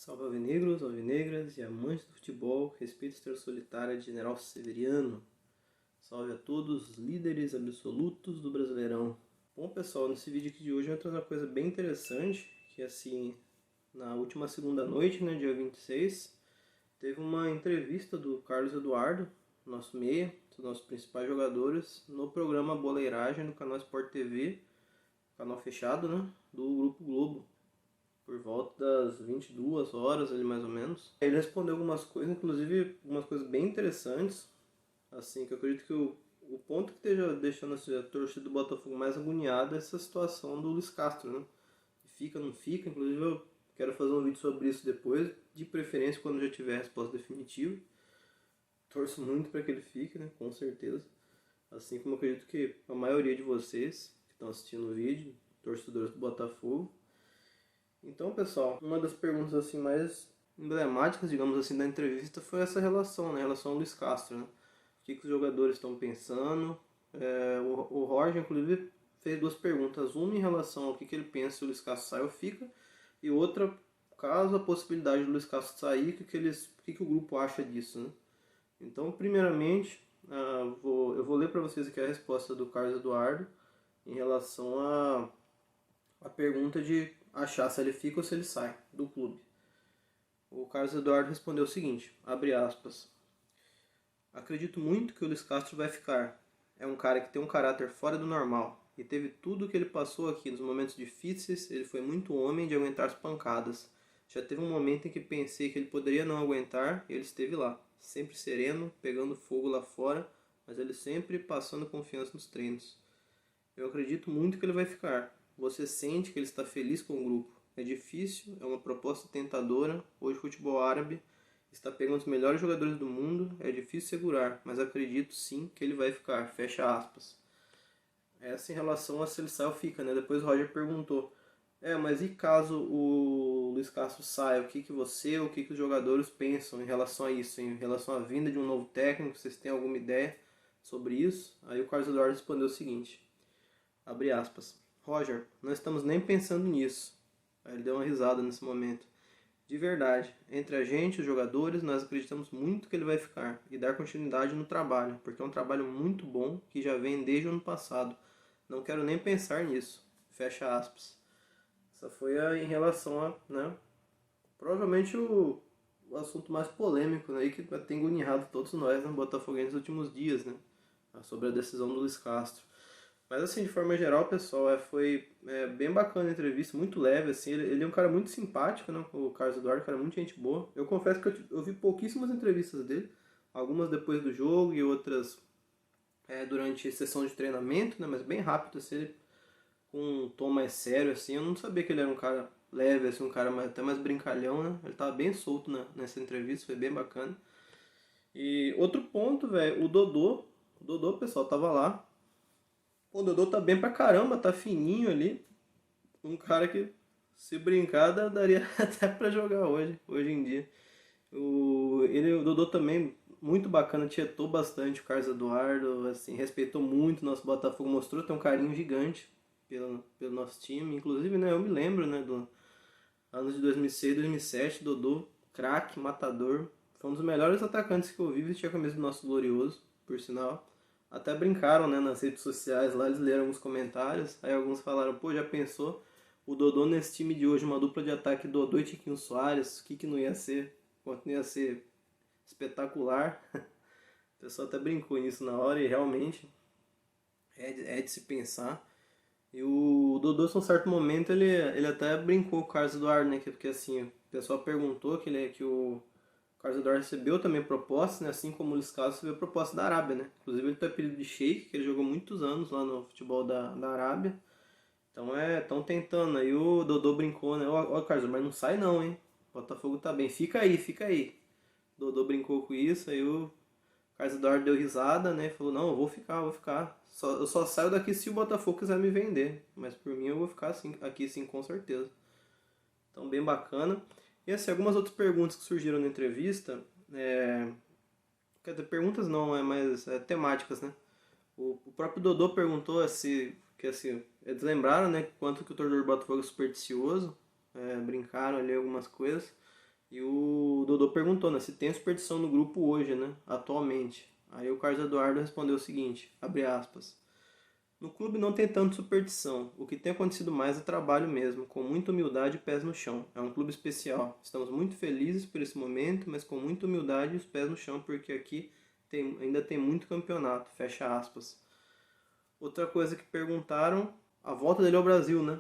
Salve alvinegros, alvinegras e amantes do futebol, respeito a estrela solitária de General Severiano. Salve a todos os líderes absolutos do Brasileirão. Bom pessoal, nesse vídeo aqui de hoje eu vou trazer uma coisa bem interessante, que assim, na última segunda noite, né, dia 26, teve uma entrevista do Carlos Eduardo, nosso meia, um dos nossos principais jogadores, no programa Boleiragem do canal Sport TV, canal fechado, né, do Grupo Globo, por volta das 22 horas ali mais ou menos. Ele respondeu algumas coisas, inclusive algumas coisas bem interessantes, assim, que eu acredito que o ponto que esteja deixando a torcida do Botafogo mais agoniada é essa situação do Luiz Castro, né? Fica, não fica, inclusive eu quero fazer um vídeo sobre isso depois, de preferência quando já tiver a resposta definitiva. Torço muito para que ele fique, né? Com certeza. Assim como eu acredito que a maioria de vocês que estão assistindo o vídeo, torcedores do Botafogo. Então, pessoal, uma das perguntas assim mais emblemáticas, digamos assim, da entrevista foi essa relação, né? A relação ao Luiz Castro, né? O que os jogadores estão pensando. O Roger, inclusive, fez duas perguntas. Uma em relação ao que ele pensa se o Luiz Castro sai ou fica. E outra, caso a possibilidade do Luiz Castro sair, o que o grupo acha disso, né? Então, primeiramente, eu vou ler para vocês aqui a resposta do Carlos Eduardo em relação a pergunta de achar se ele fica ou se ele sai do clube. O Carlos Eduardo respondeu o seguinte, abre aspas: acredito muito que o Luiz Castro vai ficar. É um cara que tem um caráter fora do normal. E teve tudo o que ele passou aqui nos momentos difíceis, ele foi muito homem de aguentar as pancadas. Já teve um momento em que pensei que ele poderia não aguentar e ele esteve lá, sempre sereno, pegando fogo lá fora, mas ele sempre passando confiança nos treinos. Eu acredito muito que ele vai ficar. Você sente que ele está feliz com o grupo. É difícil, é uma proposta tentadora. Hoje o futebol árabe está pegando os melhores jogadores do mundo. É difícil segurar, mas acredito sim que ele vai ficar. Fecha aspas. Essa em relação a se ele sai ou fica, né? Depois o Roger perguntou: mas e caso o Luiz Castro saia? O que os jogadores pensam em relação a isso? Em relação à vinda de um novo técnico? Vocês têm alguma ideia sobre isso? Aí o Carlos Eduardo respondeu o seguinte: abre aspas. Roger, não estamos nem pensando nisso. Aí ele deu uma risada nesse momento. De verdade, entre a gente e os jogadores, nós acreditamos muito que ele vai ficar e dar continuidade no trabalho, porque é um trabalho muito bom que já vem desde o ano passado. Não quero nem pensar nisso. Fecha aspas. Essa foi em relação a, né, provavelmente o assunto mais polêmico, né, que tem agoniado todos nós, né, botafoguenses nos últimos dias, né, sobre a decisão do Luiz Castro. Mas assim, de forma geral, pessoal, foi bem bacana a entrevista, muito leve, assim, ele é um cara muito simpático, né, o Carlos Eduardo, um cara muito gente boa. Eu confesso que eu vi pouquíssimas entrevistas dele, algumas depois do jogo e outras durante sessão de treinamento, né, mas bem rápido, assim, ele, com um tom mais sério, assim, eu não sabia que ele era um cara leve, assim, um cara até mais brincalhão, né, ele tava bem solto nessa entrevista, foi bem bacana. E outro ponto, velho, o Dodô, pessoal, tava lá. O Dodô tá bem pra caramba, tá fininho ali. Um cara que, se brincar, daria até pra jogar hoje em dia. O Dodô também, muito bacana, tietou bastante o Carlos Eduardo, assim, respeitou muito o nosso Botafogo, mostrou ter um carinho gigante pelo nosso time. Inclusive, né, eu me lembro, né, do anos de 2006, 2007, Dodô, craque, matador. Foi um dos melhores atacantes que eu vi, vestia a camisa do nosso glorioso, por sinal. Até brincaram, né, nas redes sociais lá, eles leram alguns comentários, aí alguns falaram, pô, já pensou o Dodô nesse time de hoje, uma dupla de ataque Dodô e Tiquinho Soares, o que não ia ser? Quanto não ia ser espetacular. O pessoal até brincou nisso na hora e realmente é de se pensar. E o Dodô, em um certo momento, ele até brincou com o Carlos Eduardo, né, porque assim, o pessoal perguntou que o Carlos Eduardo recebeu também proposta, né, assim como o Luiz Castro recebeu proposta da Arábia, né? Inclusive ele tem apelido de Sheik, que ele jogou muitos anos lá no futebol da Arábia. Então estão tentando. Aí o Dodô brincou, né? Ó, Carlos, mas não sai não, hein? O Botafogo tá bem. Fica aí, fica aí. O Dodô brincou com isso, aí o Carlos Eduardo deu risada, né? Falou, não, eu vou ficar. Eu só saio daqui se o Botafogo quiser me vender. Mas por mim eu vou ficar assim, aqui sim, com certeza. Então, bem bacana. E assim, algumas outras perguntas que surgiram na entrevista, quer dizer, perguntas não, mas temáticas, né? O próprio Dodô perguntou que assim, eles lembraram, né, quanto que o torcedor do Botafogo é supersticioso, brincaram ali algumas coisas. E o Dodô perguntou, né, se tem superstição no grupo hoje, né, atualmente. Aí o Carlos Eduardo respondeu o seguinte, abre aspas, no clube não tem tanto superstição, o que tem acontecido mais é trabalho mesmo, com muita humildade e pés no chão. É um clube especial, estamos muito felizes por esse momento, mas com muita humildade e os pés no chão, porque aqui ainda tem muito campeonato, fecha aspas. Outra coisa que perguntaram, a volta dele ao Brasil, né?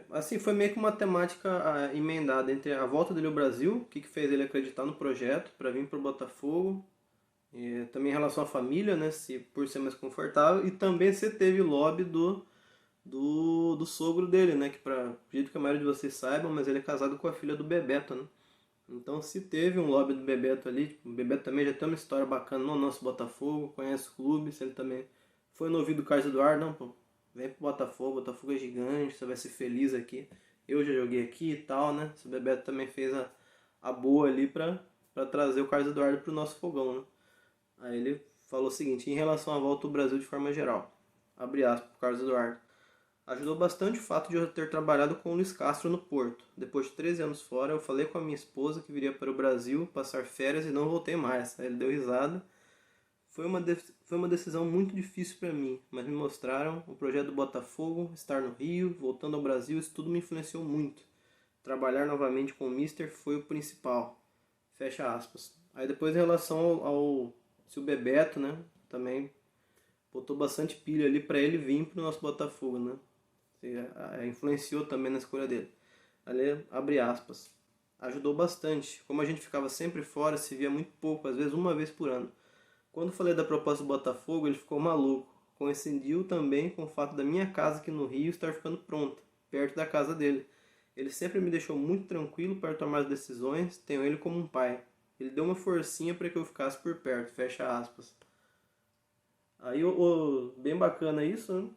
Assim, foi meio que uma temática emendada entre a volta dele ao Brasil, o que fez ele acreditar no projeto para vir para o Botafogo, também em relação à família, né, se por ser mais confortável, e também se teve o lobby do sogro dele, né, que acredito que a maioria de vocês saibam, mas ele é casado com a filha do Bebeto, né. Então se teve um lobby do Bebeto ali, tipo, o Bebeto também já tem uma história bacana no nosso Botafogo, conhece o clube, se ele também foi no ouvido do Carlos Eduardo, não, pô, vem pro Botafogo, Botafogo é gigante, você vai ser feliz aqui, eu já joguei aqui e tal, né, o Bebeto também fez a boa ali pra trazer o Carlos Eduardo pro nosso fogão, né. Aí ele falou o seguinte, em relação à volta do Brasil de forma geral, abre aspas, pro Carlos Eduardo, ajudou bastante o fato de eu ter trabalhado com o Luiz Castro no Porto. Depois de 13 anos fora, eu falei com a minha esposa que viria para o Brasil passar férias e não voltei mais. Aí ele deu risada. Foi uma decisão muito difícil para mim, mas me mostraram o projeto do Botafogo, estar no Rio, voltando ao Brasil, isso tudo me influenciou muito. Trabalhar novamente com o Mister foi o principal. Fecha aspas. Aí depois em relação ao se o Bebeto, né, também botou bastante pilha ali para ele vir pro nosso Botafogo, né? Influenciou também na escolha dele. Ali, abre aspas. Ajudou bastante. Como a gente ficava sempre fora, se via muito pouco, às vezes uma vez por ano. Quando falei da proposta do Botafogo, ele ficou maluco. Coincidiu também com o fato da minha casa aqui no Rio estar ficando pronta, perto da casa dele. Ele sempre me deixou muito tranquilo para tomar as decisões, tenho ele como um pai. Ele deu uma forcinha para que eu ficasse por perto, fecha aspas. Aí, bem bacana isso, né?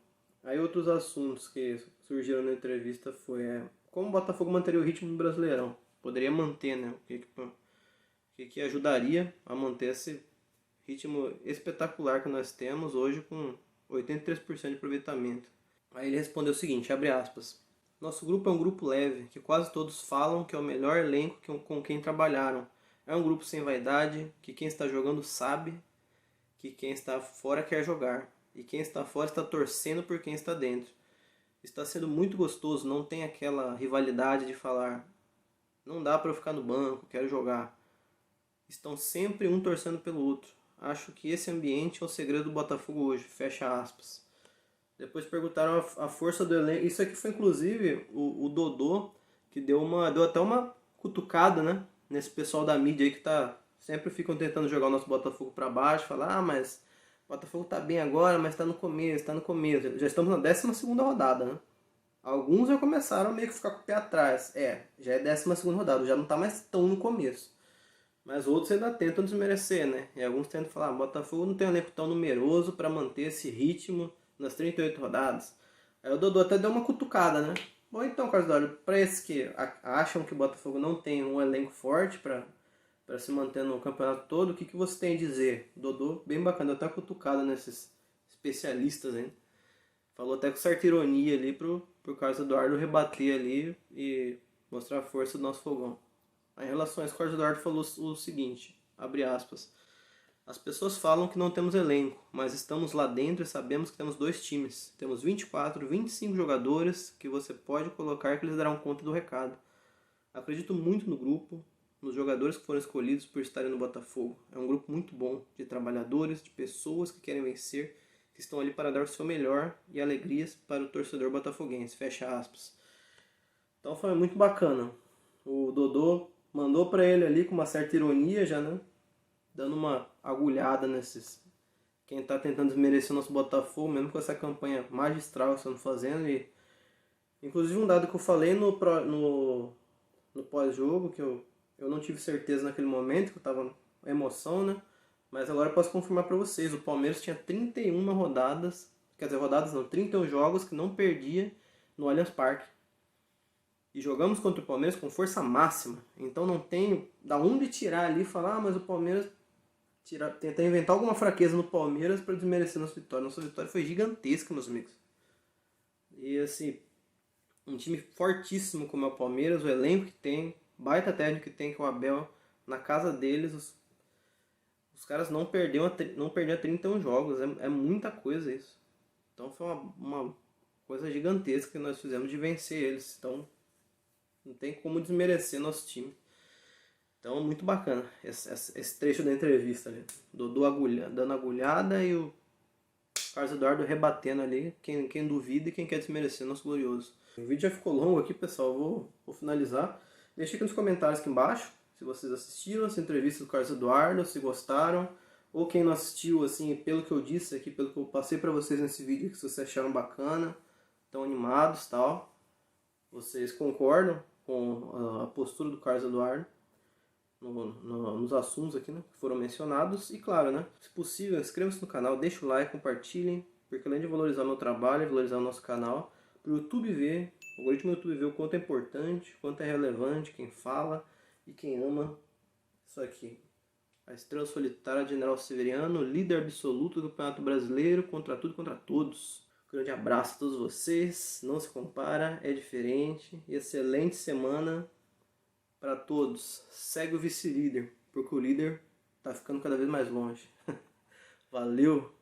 Aí outros assuntos que surgiram na entrevista foi como o Botafogo manteria o ritmo do Brasileirão. Poderia manter, né? O que ajudaria a manter esse ritmo espetacular que nós temos hoje com 83% de aproveitamento. Aí ele respondeu o seguinte, abre aspas. Nosso grupo é um grupo leve, que quase todos falam que é o melhor elenco com quem trabalharam. É um grupo sem vaidade, que quem está jogando sabe que quem está fora quer jogar. E quem está fora está torcendo por quem está dentro. Está sendo muito gostoso, não tem aquela rivalidade de falar não dá para eu ficar no banco, quero jogar. Estão sempre um torcendo pelo outro. Acho que esse ambiente é o segredo do Botafogo hoje, fecha aspas. Depois perguntaram a força do elenco. Isso aqui foi inclusive o Dodô, que deu até uma cutucada, né? Nesse pessoal da mídia aí que sempre ficam tentando jogar o nosso Botafogo para baixo, falar, mas o Botafogo tá bem agora, mas tá no começo, tá no começo. Já estamos na 12ª rodada, né? Alguns já começaram a meio que ficar com o pé atrás. Já é 12ª rodada, já não tá mais tão no começo. Mas outros ainda tentam desmerecer, né? E alguns tentam falar, Botafogo não tem um elenco tão numeroso para manter esse ritmo nas 38 rodadas. Aí o Dodô até deu uma cutucada, né? Bom, então, Carlos Eduardo, para esses que acham que o Botafogo não tem um elenco forte para se manter no campeonato todo, o que você tem a dizer? O Dodô, bem bacana, deu até uma cutucada nesses especialistas, hein? Falou até com certa ironia ali pro Carlos Eduardo rebater ali e mostrar a força do nosso fogão. Em relação a isso, o Carlos Eduardo falou o seguinte, abre aspas, as pessoas falam que não temos elenco, mas estamos lá dentro e sabemos que temos 2 times. Temos 24, 25 jogadores que você pode colocar que eles darão conta do recado. Acredito muito no grupo, nos jogadores que foram escolhidos por estarem no Botafogo. É um grupo muito bom, de trabalhadores, de pessoas que querem vencer, que estão ali para dar o seu melhor e alegrias para o torcedor botafoguense, fecha aspas. Então foi muito bacana. O Dodô mandou para ele ali com uma certa ironia já, né? Dando uma agulhada nesses... Quem tá tentando desmerecer o nosso Botafogo, mesmo com essa campanha magistral que estamos fazendo. E inclusive um dado que eu falei no pós-jogo, que eu não tive certeza naquele momento, que eu tava emoção, né? Mas agora eu posso confirmar para vocês, o Palmeiras tinha 31 rodadas, quer dizer, rodadas não, 31 jogos que não perdia no Allianz Parque. E jogamos contra o Palmeiras com força máxima. Então não tenho da onde tirar ali e falar, mas o Palmeiras tentar inventar alguma fraqueza no Palmeiras para desmerecer nossa vitória. Nossa vitória foi gigantesca, meus amigos. E assim, um time fortíssimo como é o Palmeiras, o elenco que tem, baita técnico que tem, que é o Abel. Na casa deles, os caras não perderam a 31 jogos. É muita coisa isso. Então foi uma coisa gigantesca que nós fizemos de vencer eles. Então não tem como desmerecer nosso time. Então muito bacana esse trecho da entrevista ali. Dodô dando agulhada e o Carlos Eduardo rebatendo ali. Quem duvida e quem quer desmerecer nosso glorioso. O vídeo já ficou longo aqui, pessoal. Vou finalizar. Deixe aqui nos comentários aqui embaixo se vocês assistiram essa entrevista do Carlos Eduardo, se gostaram. Ou quem não assistiu, assim, pelo que eu disse aqui, pelo que eu passei pra vocês nesse vídeo, que vocês acharam bacana, tão animados e tal. Vocês concordam com a postura do Carlos Eduardo nos assuntos aqui, né, que foram mencionados. E claro, né, se possível, inscreva-se no canal, deixa o like, compartilhem, porque além de valorizar o meu trabalho, valorizar o nosso canal, para o YouTube ver, o algoritmo do YouTube ver o quanto é importante, o quanto é relevante, quem fala e quem ama isso aqui. A Estrela Solitária de General Severiano, líder absoluto do Campeonato Brasileiro, contra tudo e contra todos. Um grande abraço a todos vocês, não se compara, é diferente. Excelente semana para todos. Segue o vice-líder, porque o líder está ficando cada vez mais longe. Valeu!